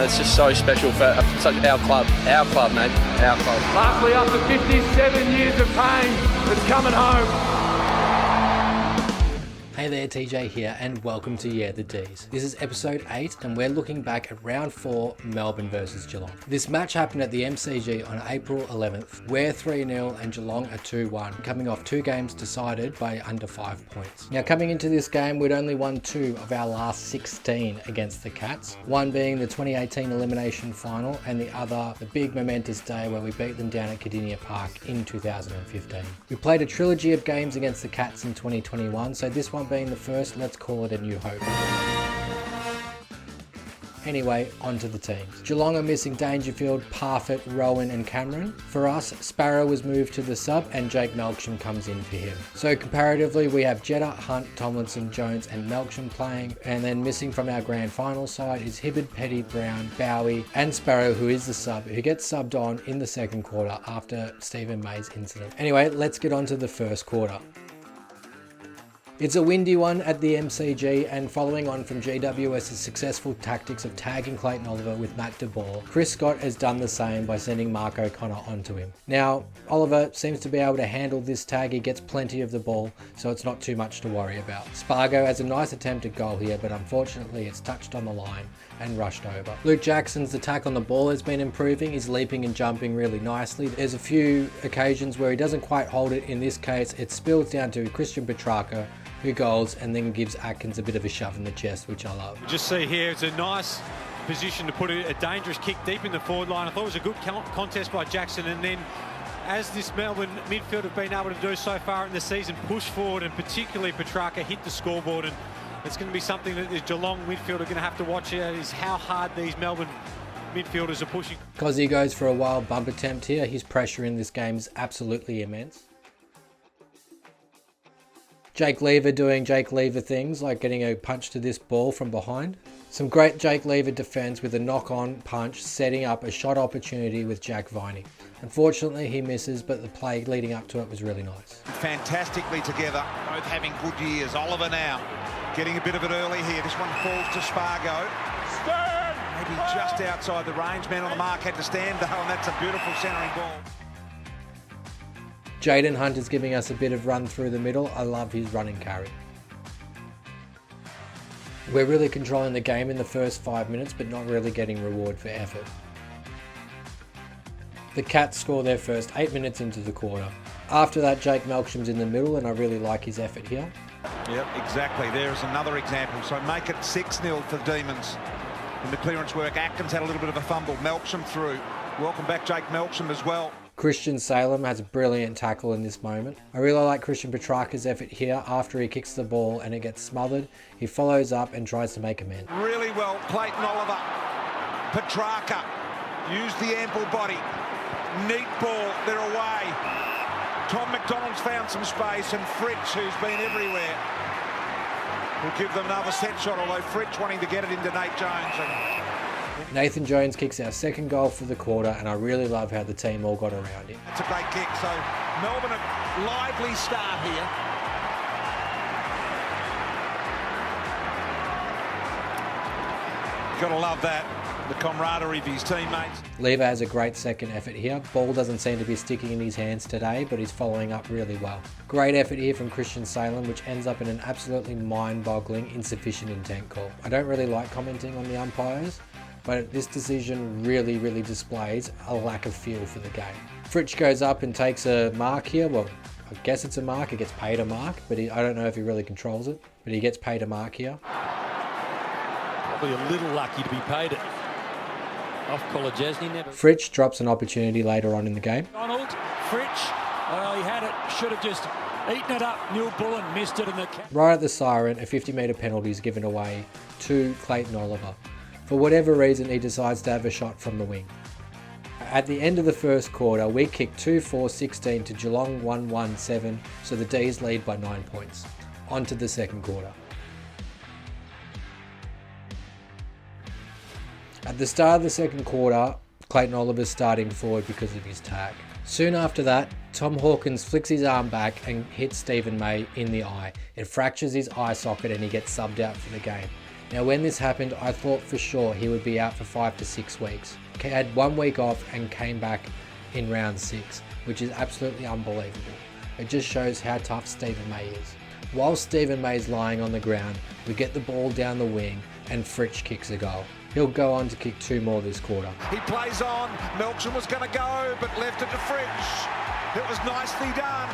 it's just so special for such our club, mate, our club. Lastly, after 57 years of pain, it's coming home. Hey there, TJ here, and welcome to Yeahthedees. This is episode 8, and we're looking back at round 4, Melbourne versus Geelong. This match happened at the MCG on April 11th. We're 3-0 and Geelong are 2-1, coming off 2 games decided by under 5 points. Now, coming into this game, we'd only won 2 of our last 16 against the Cats, one being the 2018 elimination final, and the other, the big momentous day where we beat them down at Kardinia Park in 2015. We played a trilogy of games against the Cats in 2021, so this one being the first, let's call it a new hope. Anyway, on to the teams. Geelong are missing Dangerfield, Parfitt, Rowan and Cameron. For us, Sparrow was moved to the sub and Jake Melksham comes in for him. So comparatively, we have Jetta, Hunt, Tomlinson, Jones and Melksham playing, and then missing from our grand final side is Hibberd, Petty, Brown, Bowie and Sparrow, who is the sub, who gets subbed on in the second quarter after Stephen May's incident. Anyway, let's get on to the first quarter. It's a windy one at the MCG, and following on from GWS's successful tactics of tagging Clayton Oliver with Matt de Boer, Chris Scott has done the same by sending Mark O'Connor onto him. Now, Oliver seems to be able to handle this tag, he gets plenty of the ball, so it's not too much to worry about. Spargo has a nice attempt at goal here, but unfortunately it's touched on the line and rushed over. Luke Jackson's attack on the ball has been improving, he's leaping and jumping really nicely. There's a few occasions where he doesn't quite hold it, in this case it spills down to Christian Petrarca, who goals and then gives Atkins a bit of a shove in the chest, which I love. Just see here, it's a nice position to put a dangerous kick deep in the forward line. I thought it was a good contest by Jackson, and then as this Melbourne midfield have been able to do so far in the season, push forward, and particularly Petrarca hit the scoreboard, and it's going to be something that the Geelong midfield are going to have to watch out, is how hard these Melbourne midfielders are pushing. Cozzy goes for a wild bump attempt here. His pressure in this game is absolutely immense. Jake Lever doing Jake Lever things, like getting a punch to this ball from behind. Some great Jake Lever defence with a knock-on punch, setting up a shot opportunity with Jack Viney. Unfortunately, he misses, but the play leading up to it was really nice. Fantastically together, both having good years. Oliver now getting a bit of it early here. This one falls to Spargo. Maybe just outside the range. Man on the mark had to stand though, and that's a beautiful centering ball. Jaden Hunt is giving us a bit of run through the middle. I love his run and carry. We're really controlling the game in the first 5 minutes, but not really getting reward for effort. The Cats score their first 8 minutes into the quarter. After that, Jake Melksham's in the middle, and I really like his effort here. Yep, exactly. There's another example. So make it 6-0 for the Demons. In the clearance work, Atkins had a little bit of a fumble. Melksham through. Welcome back, Jake Melksham as well. Christian Salem has a brilliant tackle in this moment. I really like Christian Petrarca's effort here. After he kicks the ball and it gets smothered, he follows up and tries to make amends. Really well, Clayton Oliver. Petrarca used the ample body. Neat ball, they're away. Tom McDonald's found some space, and Fritsch, who's been everywhere, will give them another set shot, although Fritsch wanting to get it into Nate Jones. Nathan Jones kicks our second goal for the quarter, and I really love how the team all got around him. That's a great kick. So Melbourne a lively start here. Gotta love that, the camaraderie of his teammates. Lever has a great second effort here. Ball doesn't seem to be sticking in his hands today, but he's following up really well. Great effort here from Christian Salem, which ends up in an absolutely mind-boggling insufficient intent call. I don't really like commenting on the umpires, but this decision really displays a lack of feel for the game. Fritsch goes up and takes a mark here. Well, I guess it's a mark. He gets paid a mark, but I don't know if he really controls it, but he gets paid a mark here. Probably a little lucky to be paid it. Off collar Jesney never. Fritsch drops an opportunity later on in the game. Donald, Fritsch, well, he had it, should have just eaten it up. Neil Bullen missed it in the cap. Right at the siren, a 50-metre penalty is given away to Clayton Oliver. For whatever reason, he decides to have a shot from the wing. At the end of the first quarter, we kick 2-4-16 to Geelong 1-1-7, so the D's lead by 9 points. On to the second quarter. At the start of the second quarter, Clayton Oliver's starting forward because of his tag. Soon after that, Tom Hawkins flicks his arm back and hits Stephen May in the eye. It fractures his eye socket and he gets subbed out for the game. Now when this happened, I thought for sure he would be out for 5 to 6 weeks. He had 1 week off and came back in round 6, which is absolutely unbelievable. It just shows how tough Stephen May is. While Stephen May is lying on the ground, we get the ball down the wing and Fritsch kicks a goal. He'll go on to kick 2 more this quarter. He plays on. Melksham was going to go, but left it to Fritsch. It was nicely done.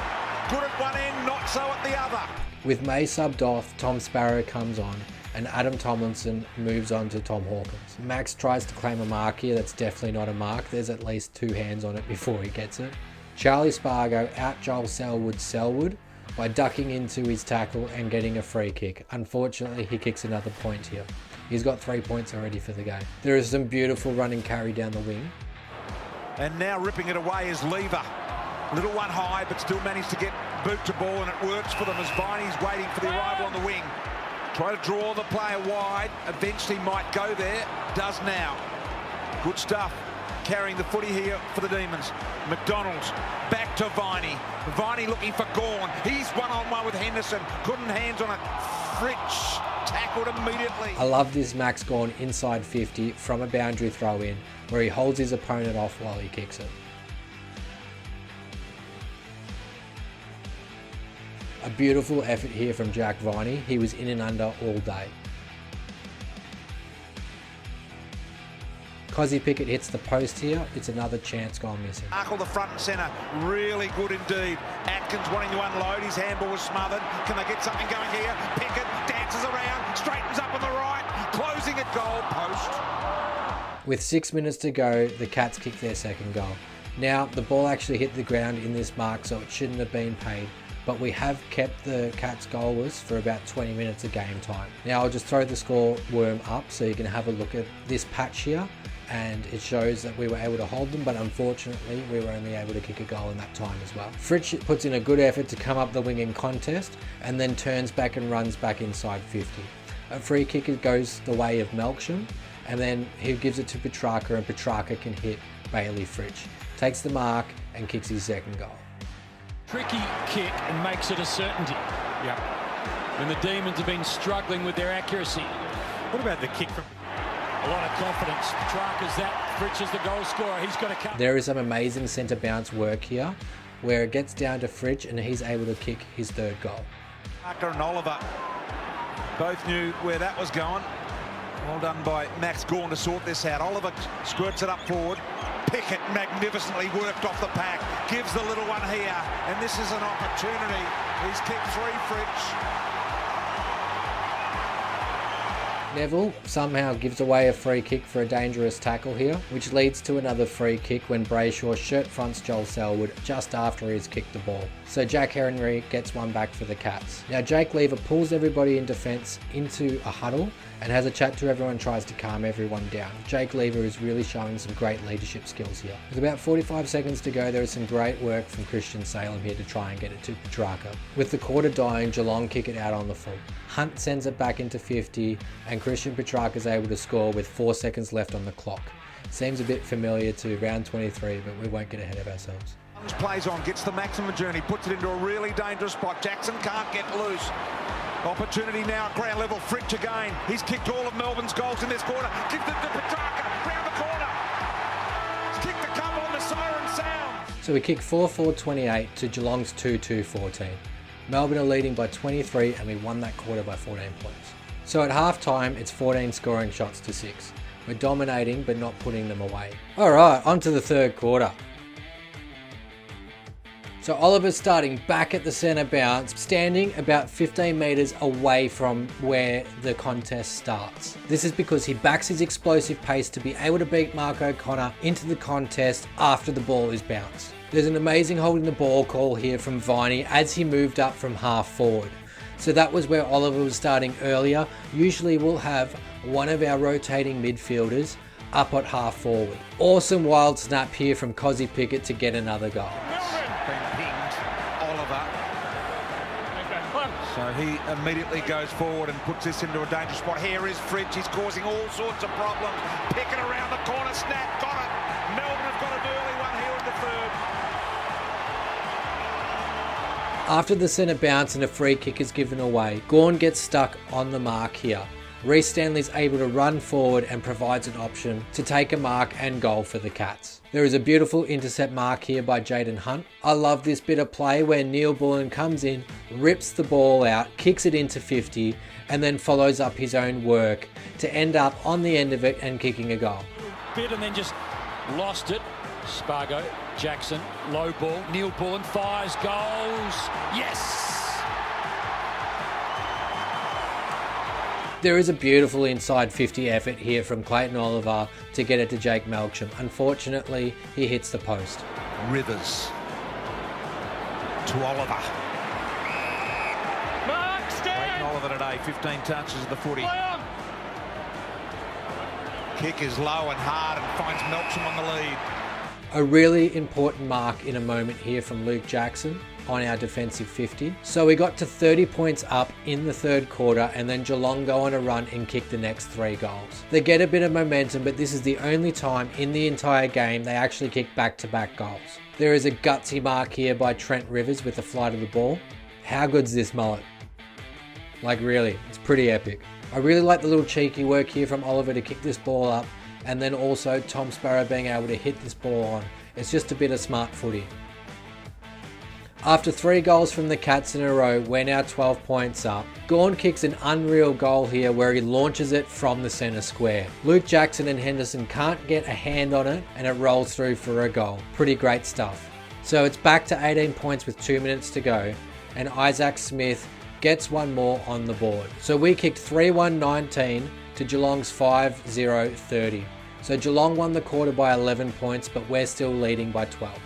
Good at one end, not so at the other. With May subbed off, Tom Sparrow comes on and Adam Tomlinson moves on to Tom Hawkins. Max tries to claim a mark here. That's definitely not a mark. There's at least 2 hands on it before he gets it. Charlie Spargo out Joel Selwood by ducking into his tackle and getting a free kick. Unfortunately, he kicks another point here. He's got 3 points already for the game. There is some beautiful running carry down the wing. And now ripping it away is Lever. Little one high, but still managed to get boot to ball, and it works for them as Viney's waiting for the arrival on the wing. Try to draw the player wide. Eventually might go there. Does now. Good stuff. Carrying the footy here for the Demons. McDonald's back to Viney. Viney looking for Gawn. He's one-on-one with Henderson. Couldn't hands on it. Fritsch tackled immediately. I love this Max Gawn inside 50 from a boundary throw in where he holds his opponent off while he kicks it. A beautiful effort here from Jack Viney. He was in and under all day. Cozzy Pickett hits the post here. It's another chance gone missing. Tackle the front and centre. Really good indeed. Atkins wanting to unload. His handball was smothered. Can they get something going here? Pickett dances around. Straightens up on the right. Closing at goal post. With 6 minutes to go, the Cats kick their second goal. Now, the ball actually hit the ground in this mark, so it shouldn't have been paid. But we have kept the Cats goalless for about 20 minutes of game time. Now I'll just throw the score worm up so you can have a look at this patch here, and it shows that we were able to hold them, but unfortunately we were only able to kick a goal in that time as well. Fritsch puts in a good effort to come up the wing in contest and then turns back and runs back inside 50. A free kick goes the way of Melksham, and then he gives it to Petrarca, and Petrarca can hit Bailey Fritsch. Takes the mark and kicks his second goal. Tricky kick and makes it a certainty. Yeah. And the Demons have been struggling with their accuracy. What about the kick from... A lot of confidence. Petrarca's that. Fritsch is the goal scorer. He's got to cut. There is some amazing centre bounce work here where it gets down to Fritsch and he's able to kick his 3rd goal. Parker and Oliver both knew where that was going. Well done by Max Gawn to sort this out. Oliver squirts it up forward. Pickett magnificently worked off the pack. Gives the little one here. And this is an opportunity. He's kicked 3 Fritsch. Neville somehow gives away a free kick for a dangerous tackle here, which leads to another free kick when Brayshaw shirt fronts Joel Selwood just after he's kicked the ball. So Jack Henry gets one back for the Cats. Now Jake Lever pulls everybody in defence into a huddle and has a chat to everyone, tries to calm everyone down. Jake Lever is really showing some great leadership skills here. With about 45 seconds to go, there is some great work from Christian Salem here to try and get it to Petrarca. With the quarter dying, Geelong kick it out on the full. Hunt sends it back into 50 and Christian Petrarca is able to score with 4 seconds left on the clock. Seems a bit familiar to round 23, but we won't get ahead of ourselves. Plays on, gets the maximum journey, puts it into a really dangerous spot. Jackson can't get loose. Opportunity now at ground level. Fritsch again. He's kicked all of Melbourne's goals in this quarter. Gives it to Petrarca round the corner. He's kicked the cup on the siren sound. So we kick 4-4-28 to Geelong's 2-2-14. Melbourne are leading by 23 and we won that quarter by 14 points. So at half time, it's 14 scoring shots to 6. We're dominating but not putting them away. Alright, on to the 3rd quarter. So Oliver's starting back at the centre bounce, standing about 15 metres away from where the contest starts. This is because he backs his explosive pace to be able to beat Mark O'Connor into the contest after the ball is bounced. There's an amazing holding the ball call here from Viney as he moved up from half forward. So that was where Oliver was starting earlier. Usually we'll have one of our rotating midfielders up at half forward. Awesome wild snap here from Cozzy Pickett to get another goal. So he immediately goes forward and puts this into a dangerous spot. Here is Fritsch. He's causing all sorts of problems. Pickett around the corner. Snap. Got it. Melbourne have got an early one here in the 3rd. After the centre bounce and a free kick is given away, Gawn gets stuck on the mark here. Reece Stanley's able to run forward and provides an option to take a mark and goal for the Cats. There is a beautiful intercept mark here by Jaden Hunt. I love this bit of play where Neil Bullen comes in, rips the ball out, kicks it into 50, and then follows up his own work to end up on the end of it and kicking a goal. Bit and then just lost it. Spargo, Jackson, low ball. Neil Bullen fires, goals. Yes! There is a beautiful inside 50 effort here from Clayton Oliver to get it to Jake Melksham. Unfortunately, he hits the post. Rivers to Oliver. Clayton Oliver today, 15 touches of the footy. Kick is low and hard and finds Melksham on the lead. A really important mark in a moment here from Luke Jackson on our defensive 50. So we got to 30 points up in the third quarter, and then Geelong go on a run and kick the next 3 goals. They get a bit of momentum, but this is the only time in the entire game they actually kick back-to-back goals. There is a gutsy mark here by Trent Rivers with the flight of the ball. How good's this mullet? Like really, it's pretty epic. I really like the little cheeky work here from Oliver to kick this ball up, and then also Tom Sparrow being able to hit this ball on. It's just a bit of smart footy. After 3 goals from the Cats in a row, we're now 12 points up. Gawn kicks an unreal goal here where he launches it from the centre square. Luke Jackson and Henderson can't get a hand on it and it rolls through for a goal. Pretty great stuff. So it's back to 18 points with 2 minutes to go, and Isaac Smith gets one more on the board. So we kicked 3-1-19 to Geelong's 5-0-30. So Geelong won the quarter by 11 points, but we're still leading by 12.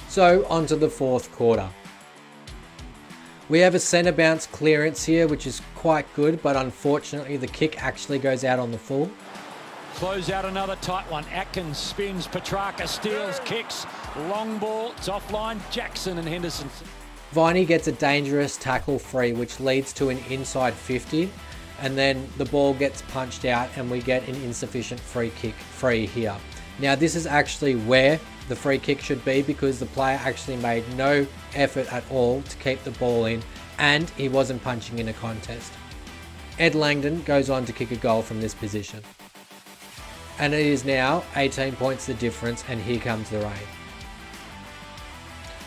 So on to the fourth quarter. We have a centre bounce clearance here, which is quite good, but unfortunately the kick actually goes out on the full. Close out another tight one. Atkins spins, Petrarca steals, kicks, long ball, it's offline, Jackson and Henderson. Viney gets a dangerous tackle free, which leads to an inside 50, and then the ball gets punched out and we get an insufficient free kick free here. Now this is actually where the free kick should be, because the player actually made no effort at all to keep the ball in, and he wasn't punching in a contest. Ed Langdon goes on to kick a goal from this position. And it is now 18 points the difference, and here comes the rain.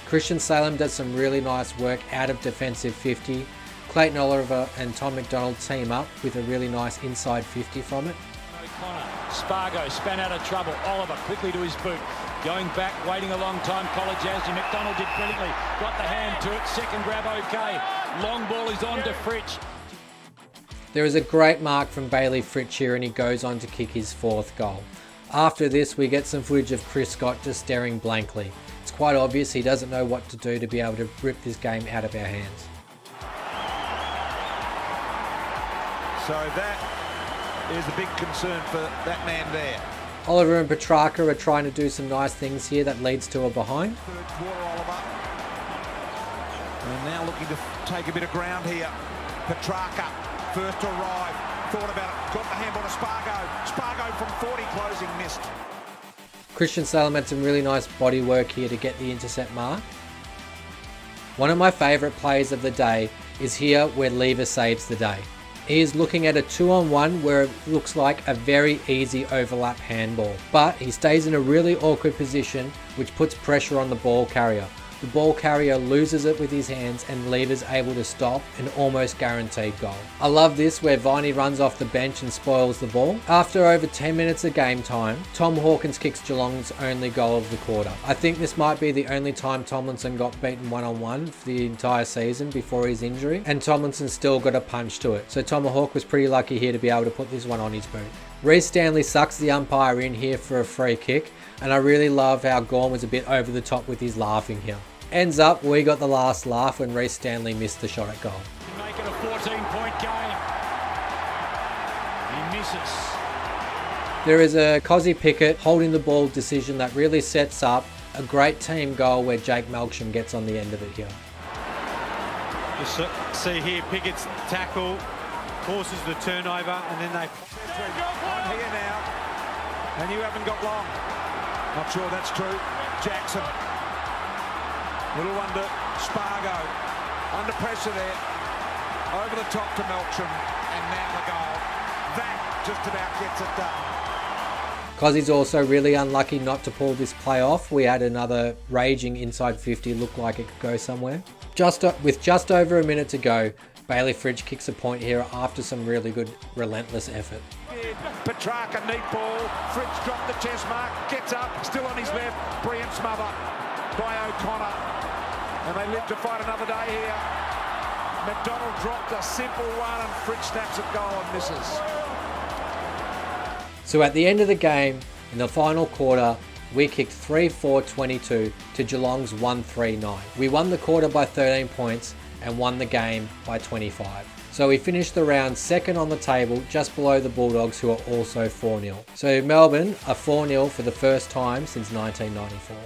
Christian Salem does some really nice work out of defensive 50. Clayton Oliver and Tom McDonald team up with a really nice inside 50 from it. O'Connor, Spargo, span out of trouble. Oliver quickly to his boot. Going back, waiting a long time. Colajazzi, McDonald did brilliantly. Got the hand to it. Second grab okay. Long ball is on to Fritsch. There is a great mark from Bailey Fritsch here, and he goes on to kick his 4th goal. After this, we get some footage of Chris Scott just staring blankly. It's quite obvious he doesn't know what to do to be able to rip this game out of our hands. So that is a big concern for that man there. Oliver and Petrarca are trying to do some nice things here that leads to a behind. Third quarter, Oliver. And now looking to take a bit of ground here. Petrarca, first to arrive. Thought about it. Got the handball to Spargo. Spargo from 40, closing, missed. Christian Salem had some really nice body work here to get the intercept mark. One of my favourite plays of the day is here where Lever saves the day. He is looking at a 2-on-1 where it looks like a very easy overlap handball, but he stays in a really awkward position which puts pressure on the ball carrier. The ball carrier loses it with his hands and Lever's able to stop an almost guaranteed goal. I love this where Viney runs off the bench and spoils the ball. After over 10 minutes of game time, Tom Hawkins kicks Geelong's only goal of the quarter. I think this might be the only time Tomlinson got beaten 1-on-1 for the entire season before his injury, and Tomlinson still got a punch to it. So Tomahawk was pretty lucky here to be able to put this one on his boot. Reece Stanley sucks the umpire in here for a free kick, and I really love how Gawn was a bit over the top with his laughing here. Ends up, we got the last laugh when Reece Stanley missed the shot at goal. Make it a 14-point game. He misses. There is a Cozzy Pickett holding the ball decision that really sets up a great team goal where Jake Melksham gets on the end of it here. You see here Pickett's tackle causes the turnover, and then they... I'm here now, and you haven't got long. Not sure that's true. Jackson. Little under Spargo. Under pressure there. Over the top to Melksham, and now the goal. That just about gets it done. Cozzy's also really unlucky not to pull this play off. We had another raging inside 50, looked like it could go somewhere. With just over a minute to go, Bailey Fridge kicks a point here after some really good relentless effort. Petrarca, neat ball. Fridge dropped the chest mark, gets up, still on his left. Brilliant smother by O'Connor. And they live to fight another day here. McDonald dropped a simple one and Fridge snaps it goal and misses. So at the end of the game, in the final quarter, we kicked 3-4-22 to Geelong's 1-3-9. We won the quarter by 13 points and won the game by 25. So we finished the round second on the table, just below the Bulldogs, who are also 4-0. So Melbourne are 4-0 for the first time since 1994.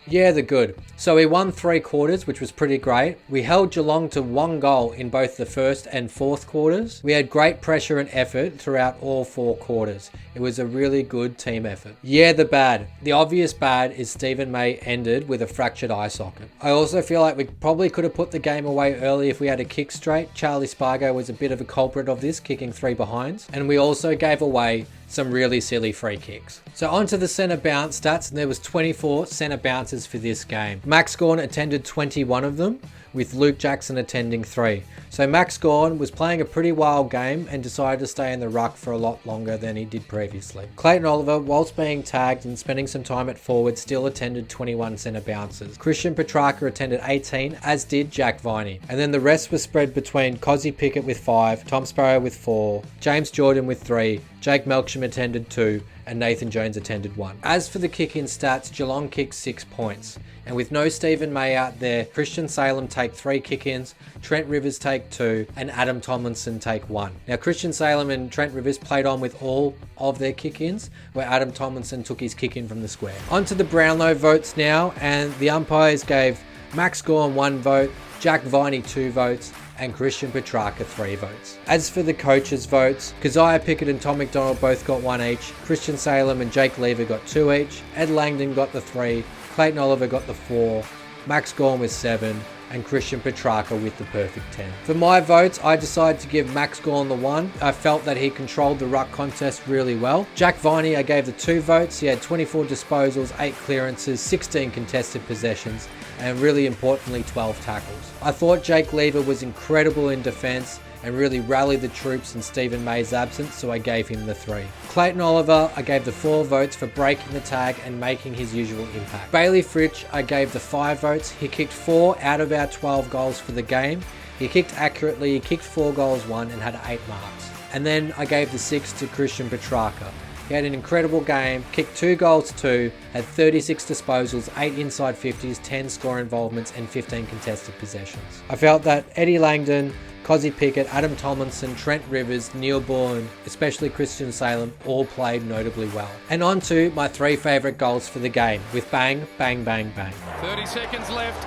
Yeah, they're good. So we won 3 quarters, which was pretty great. We held Geelong to 1 goal in both the first and fourth quarters. We had great pressure and effort throughout all 4 quarters. It was a really good team effort. Yeah, the bad. The obvious bad is Stephen May ended with a fractured eye socket. I also feel like we probably could have put the game away early if we had a kick straight. Charlie Spargo was a bit of a culprit of this, kicking 3 behinds. And we also gave away some really silly free kicks. So onto the centre bounce stats, and there was 24 centre bounces for this game. Max Gawn attended 21 of them, with Luke Jackson attending 3. So Max Gawn was playing a pretty wild game and decided to stay in the ruck for a lot longer than he did previously. Clayton Oliver, whilst being tagged and spending some time at forward, still attended 21 centre bounces. Christian Petrarca attended 18, as did Jack Viney. And then the rest was spread between Cozzy Pickett with 5, Tom Sparrow with 4, James Jordan with 3, Jake Melksham attended 2, and Nathan Jones attended 1. As for the kick-in stats, Geelong kicked 6 points. And with no Stephen May out there, Christian Salem take 3 kick-ins, Trent Rivers take 2, and Adam Tomlinson take 1. Now Christian Salem and Trent Rivers played on with all of their kick-ins, where Adam Tomlinson took his kick-in from the square. On to the Brownlow votes now, and the umpires gave Max Gawn 1 vote, Jack Viney 2 votes, and Christian Petrarca 3 votes. As for the coaches' votes, Keziah Pickett and Tom McDonald both got 1 each, Christian Salem and Jake Lever got 2 each, Ed Langdon got the 3, Clayton Oliver got the 4, Max Gawn with 7, and Christian Petrarca with the perfect 10. For my votes, I decided to give Max Gawn the 1. I felt that he controlled the ruck contest really well. Jack Viney, I gave the 2 votes. He had 24 disposals, 8 clearances, 16 contested possessions, and really importantly, 12 tackles. I thought Jake Lever was incredible in defence and really rallied the troops in Stephen May's absence, so I gave him the 3. Clayton Oliver, I gave the 4 votes for breaking the tag and making his usual impact. Bailey Fritsch, I gave the 5 votes. He kicked 4 out of our 12 goals for the game. He kicked accurately, he kicked 4 goals, 1, and had 8 marks. And then I gave the 6 to Christian Petrarca. He had an incredible game, kicked 2 goals, 2, had 36 disposals, 8 inside 50s, 10 score involvements, and 15 contested possessions. I felt that Eddie Langdon, Cozzy Pickett, Adam Tomlinson, Trent Rivers, Neil Bourne, especially Christian Salem, all played notably well. And on to my 3 favourite goals for the game, with bang, bang, bang, bang. 30 seconds left.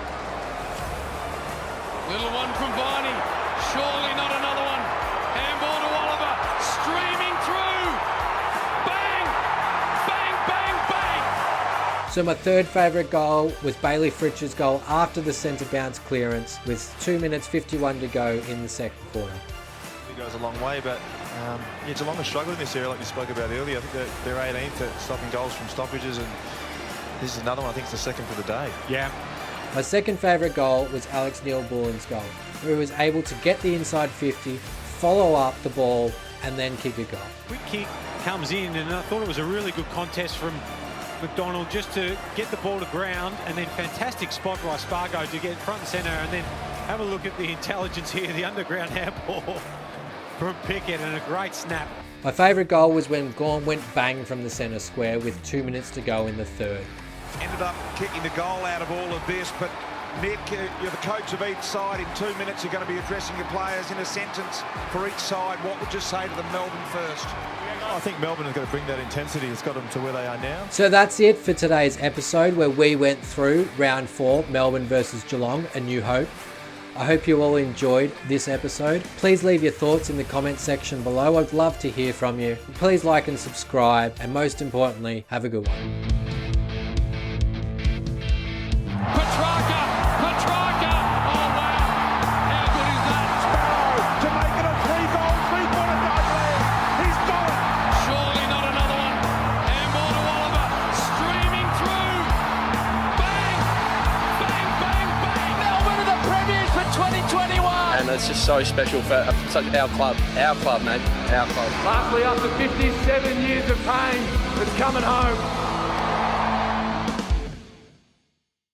Little one from Viney. Surely not another one. Handball to Oliver. Streaming through. Bang! Bang, bang, bang! So my 3rd favourite goal was Bailey Fritsch's goal after the centre bounce clearance with 2 minutes 51 to go in the second quarter. It goes a long way, but Geelong has struggled in this area like we spoke about earlier. I think they're 18th at stopping goals from stoppages, and this is another one. I think it's the 2nd for the day. Yeah. My 2nd favourite goal was Alex Neil-Bourne's goal, where he was able to get the inside 50, follow up the ball, and then kick a goal. Quick kick comes in, and I thought it was a really good contest from McDonald just to get the ball to ground, and then fantastic spot by Spargo to get front and centre, and then have a look at the intelligence here, the underground handball from Pickett, and a great snap. My favourite goal was when Gawn went bang from the centre square with 2 minutes to go in the 3rd. Ended up kicking the goal out of all of this, but Nick, you're the coach of each side. In 2 minutes, you're going to be addressing your players in a sentence for each side. What would you say to them, Melbourne first? I think Melbourne is going to bring that intensity that's got them to where they are now. So that's it for today's episode, where we went through round 4, Melbourne versus Geelong, A New Hope. I hope you all enjoyed this episode. Please leave your thoughts in the comment section below. I'd love to hear from you. Please like and subscribe, and most importantly, have a good one. Petrarca! Oh wow! How good is that? Sparrow to make it a 3-goal, 3-point advantage. it's just so special for such our club, mate, our club. Lastly, after 57 years of pain, it's coming home.